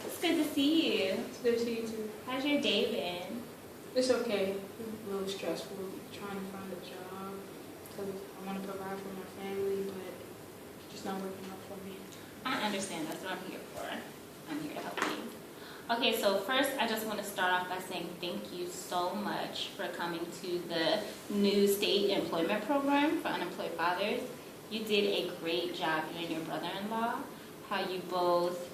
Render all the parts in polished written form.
It's good to see you. It's good to see you too. How's your day been? It's okay. A little stressful trying to find a job because I want to provide for my family, but it's just not working out for me. I understand. That's what I'm here for. I'm here to help you. Okay, so first I just want to start off by saying thank you so much for coming to the new state employment program for unemployed fathers. You did a great job, you and your brother-in-law, how you both,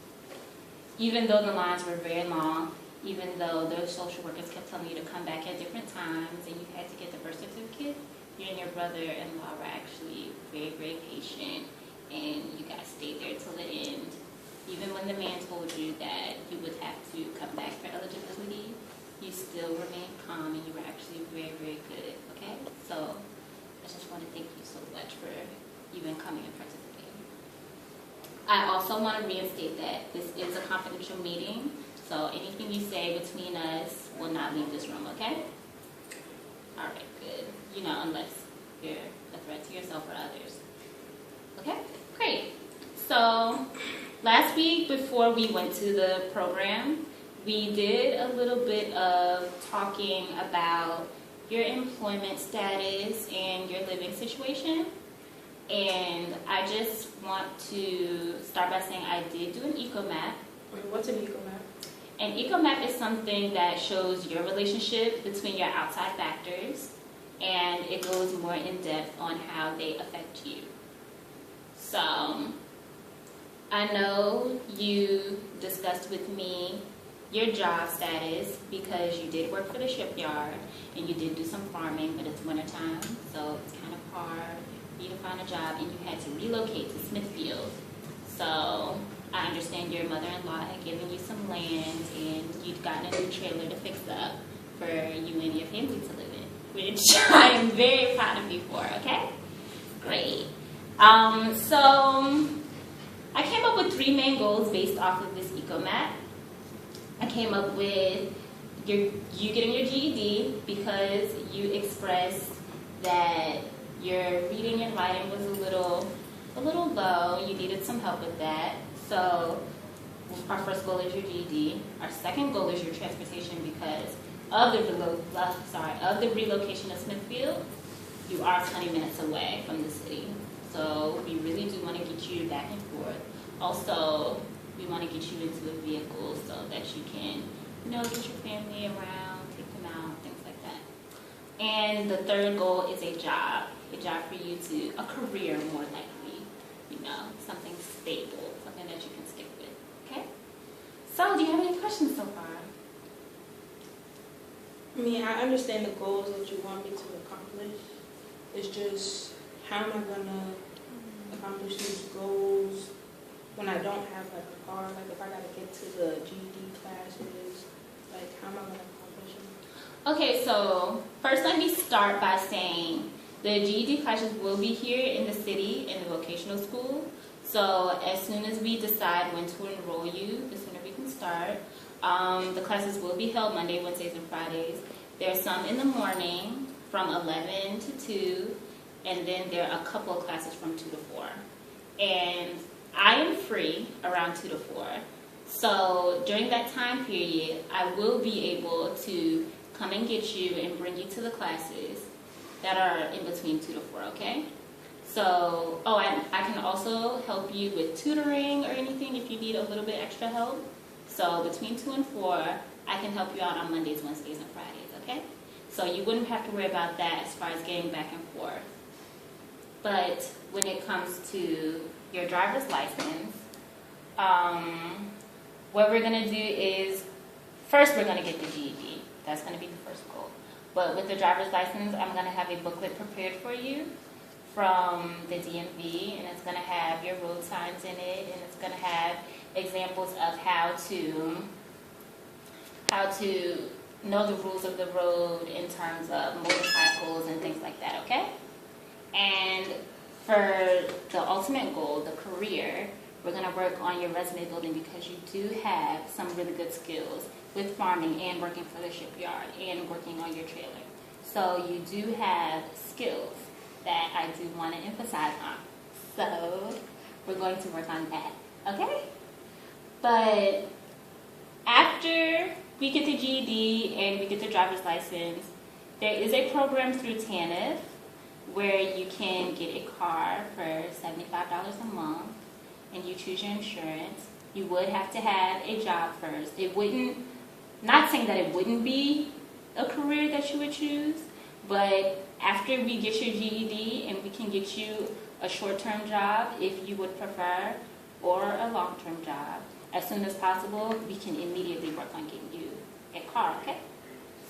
even though the lines were very long, even though the social workers kept telling you to come back at different times and you had to get the birth certificate, you and your brother-in-law were actually very, very patient, and you guys stayed there till the end. Even when the man told you that you would have to come back for eligibility, you still remained calm and you were actually very, very good, okay? So I just want to thank you so much for even coming and participating. I also want to reinstate that this is a confidential meeting, so anything you say between us will not leave this room, okay? All right, good. You know, unless you're a threat to yourself or others. Okay, great. So last week before we went to the program, we did a little bit of talking about your employment status and your living situation. And I just want to start by saying I did do an eco-map. Wait, what's an eco-map? An eco-map is something that shows your relationship between your outside factors, and it goes more in depth on how they affect you. So I know you discussed with me your job status because you did work for the shipyard and you did do some farming, but it's wintertime, so it's kind of hard for you to find a job, and you had to relocate to Smithfield. So I understand your mother-in-law had given you some land and you'd gotten a new trailer to fix up for you and your family to live in, which I am very proud of you for, okay? Great. So I came up with 3 main goals based off of this eco-map. I came up with you getting your GED because you expressed that your reading and writing was a little low. You needed some help with that. So our first goal is your GED. Our second goal is your transportation because of the relocation of Smithfield. You are 20 minutes away from the city. So we really do want to get you back and forth. Also, we want to get you into a vehicle so that you can, get your family around, take them out, things like that. And the third goal is a job for you a career more likely, something stable, something that you can stick with, okay? So, do you have any questions so far? I mean, I understand the goals that you want me to accomplish. It's just, how am I going to accomplish these goals when I don't have a car? Like, if I got to get to the GED classes, how am I going to accomplish them? Okay, so first let me start by saying the GED classes will be here in the city in the vocational school. So as soon as we decide when to enroll you, the sooner we can start. The classes will be held Monday, Wednesdays, and Fridays. There's some in the morning from 11 to 2, and then there are a couple of classes from 2 to 4. And I am free around 2 to 4. So during that time period, I will be able to come and get you and bring you to the classes that are in between 2 to 4, okay? So, I can also help you with tutoring or anything if you need a little bit extra help. So between 2 and 4, I can help you out on Mondays, Wednesdays, and Fridays, okay? So you wouldn't have to worry about that as far as getting back and forth. But when it comes to your driver's license, what we're going to do is, first we're going to get the GED. That's going to be the first goal. But with the driver's license, I'm going to have a booklet prepared for you from the DMV, and it's going to have your road signs in it, and it's going to have examples of how to know the rules of the road in terms of motorcycles and things like that, okay? And for the ultimate goal, the career, we're going to work on your resume building because you do have some really good skills with farming and working for the shipyard and working on your trailer. So you do have skills that I do want to emphasize on. So we're going to work on that, okay? But after we get the GED and we get the driver's license, there is a program through TANF where you can get a car for $75 a month, and you choose your insurance. You would have to have a job first. It wouldn't, not saying that it wouldn't be a career that you would choose, but after we get your GED and we can get you a short-term job if you would prefer, or a long-term job, as soon as possible, we can immediately work on getting you a car, okay?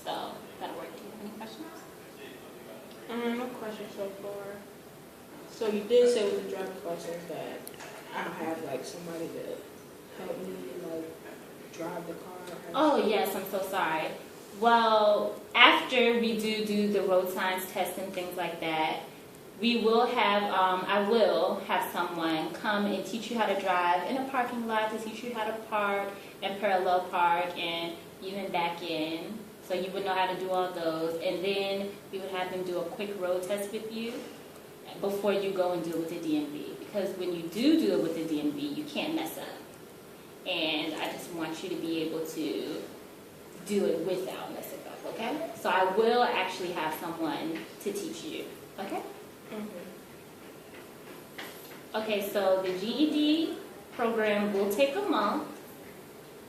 So that'll work. Do you have any questions? No questions so far. So you did say with the driver's license that I don't have like somebody to help me like drive the car. Oh yes, I'm so sorry. Well, after we do the road signs test and things like that, we will have, I will have someone come and teach you how to drive in a parking lot, to teach you how to park and parallel park and even back in. So you would know how to do all those. And then we would have them do a quick road test with you before you go and do it with the DMV. Because when you do it with the DMV, you can't mess up. And I just want you to be able to do it without messing up, okay? So I will actually have someone to teach you, okay? Okay, so the GED program will take a month,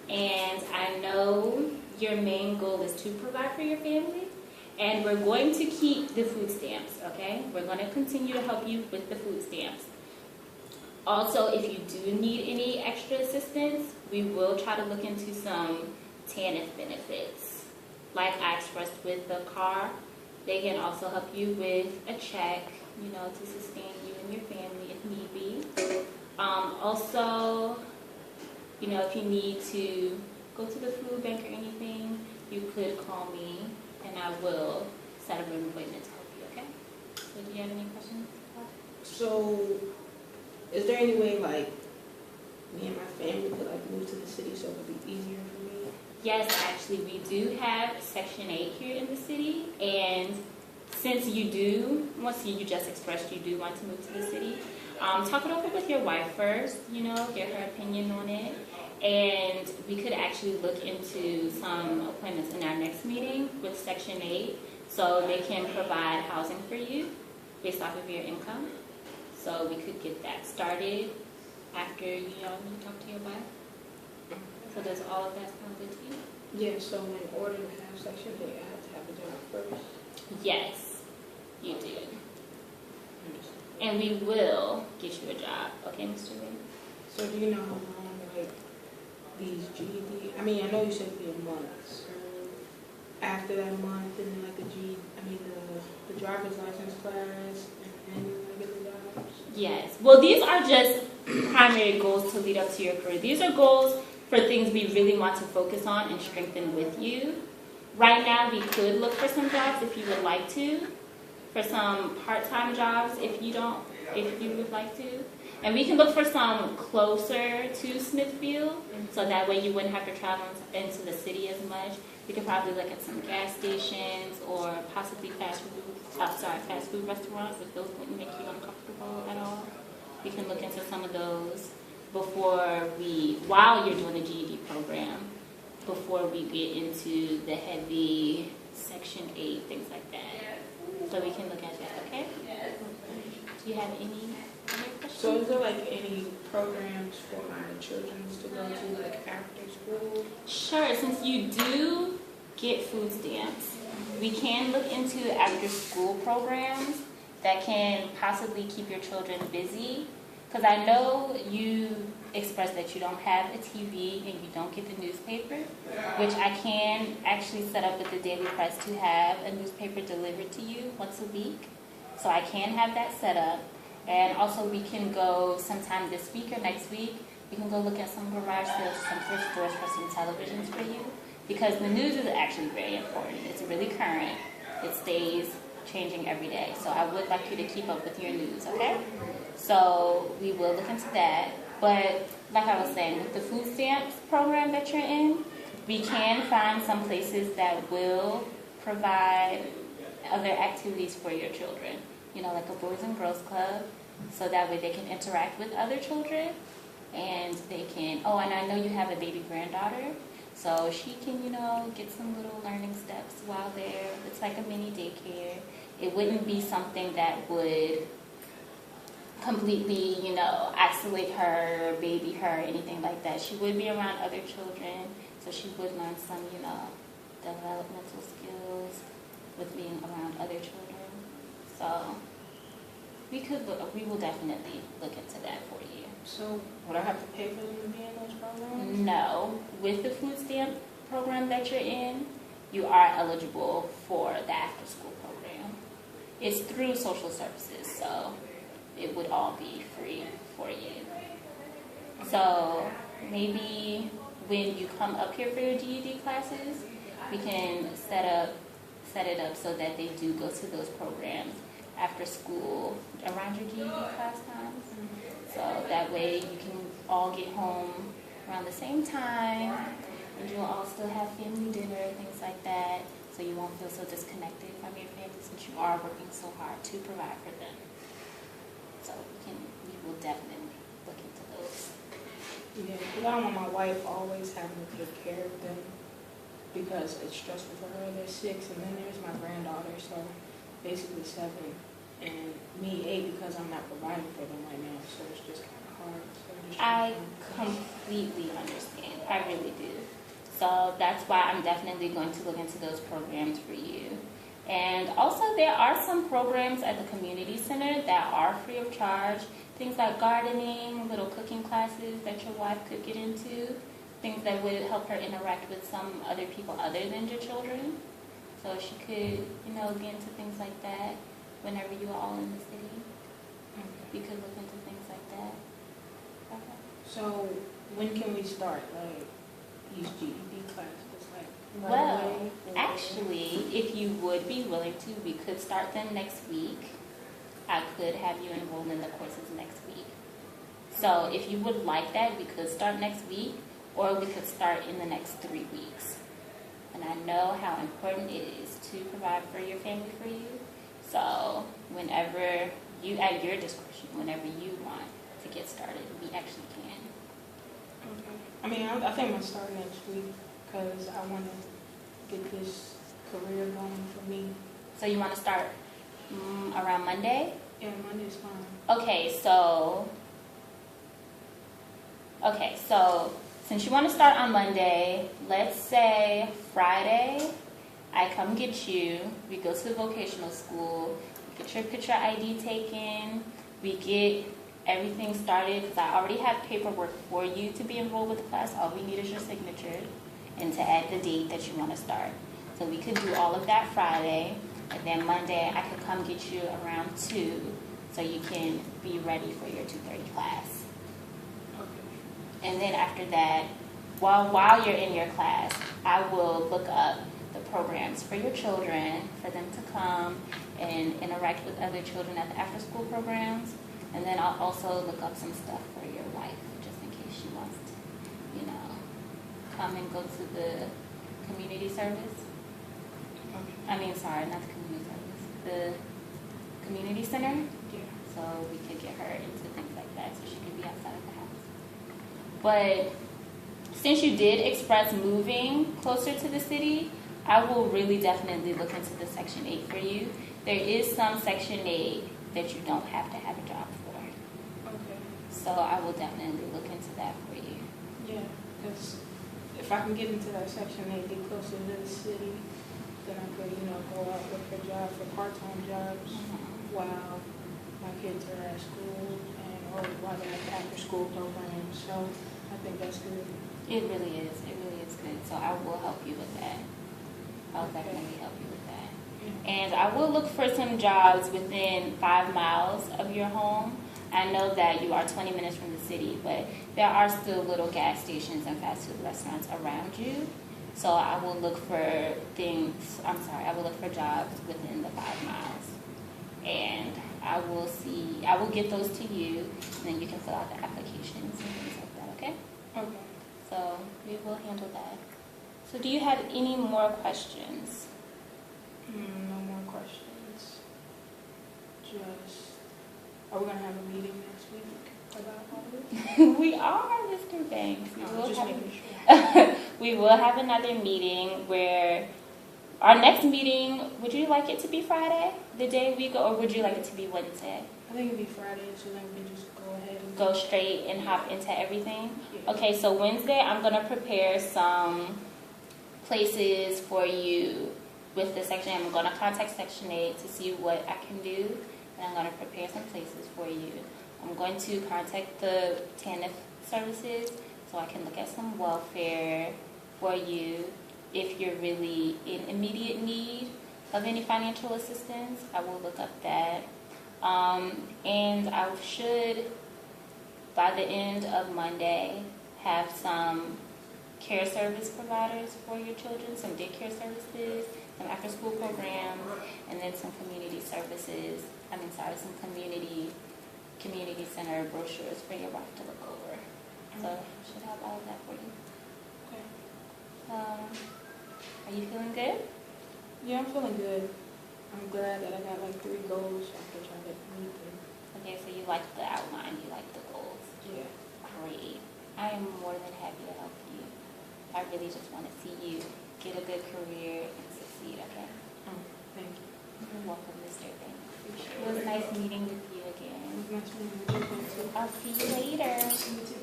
and I know your main goal is to provide for your family, and we're going to keep the food stamps, okay? We're going to continue to help you with the food stamps. Also, if you do need any extra assistance, we will try to look into some TANF benefits. Like I expressed with the car, they can also help you with a check, you know, to sustain you and your family if need be. Also, you know, if you need to go to the food bank or anything, you could call me and I will set up an appointment to help you, okay? So do you have any questions? So is there any way like me and my family could like move to the city so it would be easier for me? Yes, actually, we do have Section 8 here in the city, and since you do, once you just expressed you do want to move to the city, talk it over with your wife first, you know, get her opinion on it, and we could actually look into some appointments in our next meeting with Section 8, so they can provide housing for you based off of your income. So we could get that started after you talk to your wife. So does all of that sound good to you? Yeah, so in order to have Section 8, I have to have a job first. Yes, you do. And we will get you a job, okay, Mr. Lee? So do you know how long like these GED? I mean, I know you said it'd be a month. So after that month, and then like the driver's license class, and then you get the jobs. Yes. Well, these are just primary goals to lead up to your career. These are goals for things we really want to focus on and strengthen with you. Right now, we could look for some jobs if you would like to, for some part-time jobs if you would like to. And we can look for some closer to Smithfield, so that way you wouldn't have to travel into the city as much. We could probably look at some gas stations or possibly fast food restaurants if those wouldn't make you uncomfortable at all. We can look into some of those while you're doing the GED program, before we get into the heavy Section 8, things like that. So we can look at that, okay? Do you have any other questions? So is there like any programs for my children to go to like after school? Sure, since you do get food stamps, we can look into after school programs that can possibly keep your children busy. Because I know you expressed that you don't have a TV and you don't get the newspaper, which I can actually set up with the Daily Press to have a newspaper delivered to you once a week. So I can have that set up. And also we can go sometime this week or next week, we can go look at some garage sales, some thrift stores for some televisions for you. Because the news is actually very important. It's really current. It stays changing every day. So I would like you to keep up with your news, okay? So we will look into that. But like I was saying, with the food stamps program that you're in, we can find some places that will provide other activities for your children. You know, like a Boys and Girls Club, so that way they can interact with other children, and they can, and I know you have a baby granddaughter, So she can, get some little learning steps while there. It's like a mini daycare. It wouldn't be something that would completely, isolate her, baby her, anything like that. She would be around other children, so she would learn some, developmental skills with being around other children. So we will definitely look into that for you. So would I have to pay for them to be in those programs? No. With the food stamp program that you're in, you are eligible for the after school program. It's through social services, so it would all be free for you. So maybe when you come up here for your GED classes, we can set it up so that they do go to those programs after school around your GED class times. So that way you can all get home around the same time, and you'll all still have family dinner, things like that, so you won't feel so disconnected from your family since you are working so hard to provide for them. So we will definitely look into those. Yeah, because I don't want my wife always having to take care of them because it's stressful for her. They're 6, and then there's my granddaughter, so basically 7, and me 8 because I'm not providing for them right now, so it's just kind of hard. So I completely understand. I really do. So that's why I'm definitely going to look into those programs for you. And also there are some programs at the community center that are free of charge. Things like gardening, little cooking classes that your wife could get into. Things that would help her interact with some other people other than your children. So she could, get into things like that whenever you are all in the city. Okay. You could look into things like that. Okay. So when can we start, like, these GED classes? Like, right Well, away, or- actually, if you would be willing to, we could start them next week. I could have you enrolled in the courses next week. So if you would like that, we could start next week, or we could start in the next 3 weeks. And I know how important it is to provide for your family for you. So whenever you, at your discretion, whenever you want to get started, we actually can. Okay. I mean, I think I'm going to start next week because I want to get this career going for me. So you want to start around Monday? Yeah, Monday's fine. Okay, so since you want to start on Monday, let's say Friday, I come get you, we go to the vocational school, we get your picture ID taken, we get everything started, because I already have paperwork for you to be enrolled with the class. All we need is your signature and to add the date that you want to start. So we could do all of that Friday, and then Monday I could come get you around 2, so you can be ready for your 2:30 class. Okay. And then after that, while you're in your class, I will look up the programs for your children, for them to come and interact with other children at the after-school programs. And then I'll also look up some stuff for your wife, just in case she wants to, come and go to the community service. Okay. I mean, sorry, not the community service, the community center. Yeah. So we could get her into things like that so she can be outside of the house. But since you did express moving closer to the city, I will really definitely look into the Section 8 for you. There is some Section 8 that you don't have to have a job for. Okay. So I will definitely look into that for you. Yeah, because if I can get into that Section 8, get closer to the city, then I could, go out look for jobs, for part-time jobs, while my kids are at school or while they're at the after-school program. So I think that's good. It really is. It really is good. So I will help you with that. I'll Okay. definitely help you with that. Yeah. And I will look for some jobs within 5 miles of your home. I know that you are 20 minutes from the city, but there are still little gas stations and fast food restaurants around you. So I will look for I will look for jobs within the 5 miles. And I will get those to you, and then you can fill out the applications and things like that, okay? Okay. So we will handle that. So do you have any more questions? No more questions. Are we going to have a meeting next week about all this? We are, Mr. Banks. No, just making sure. we will have another meeting where our next meeting, would you like it to be Friday, the day we go, or would you like it to be Wednesday? I think it'd be Friday, so then we can just go ahead and Go straight and hop into everything? Yeah. Okay, so Wednesday I'm going to prepare some places for you with the Section 8. I'm going to contact Section 8 to see what I can do, and I'm going to prepare some places for you. I'm going to contact the TANF services so I can look at some welfare for you. If you're really in immediate need of any financial assistance, I will look up that. And I should, by the end of Monday, have some care service providers for your children, some daycare services, some after-school programs, and then some community services. Some community center brochures for your wife to look over. So I should have all of that for you. Okay. Are you feeling good? Yeah, I'm feeling good. I'm glad that I got like 3 goals, so I can try to meet them. Okay, so you like the outline, you like the goals. Yeah. Great. I am more than happy to help you. I really just want to see you get a good career and succeed, okay? Thank you. You're welcome, Mr. Bank. It was nice meeting with you again. It was nice meeting you too. I'll see you later. You too.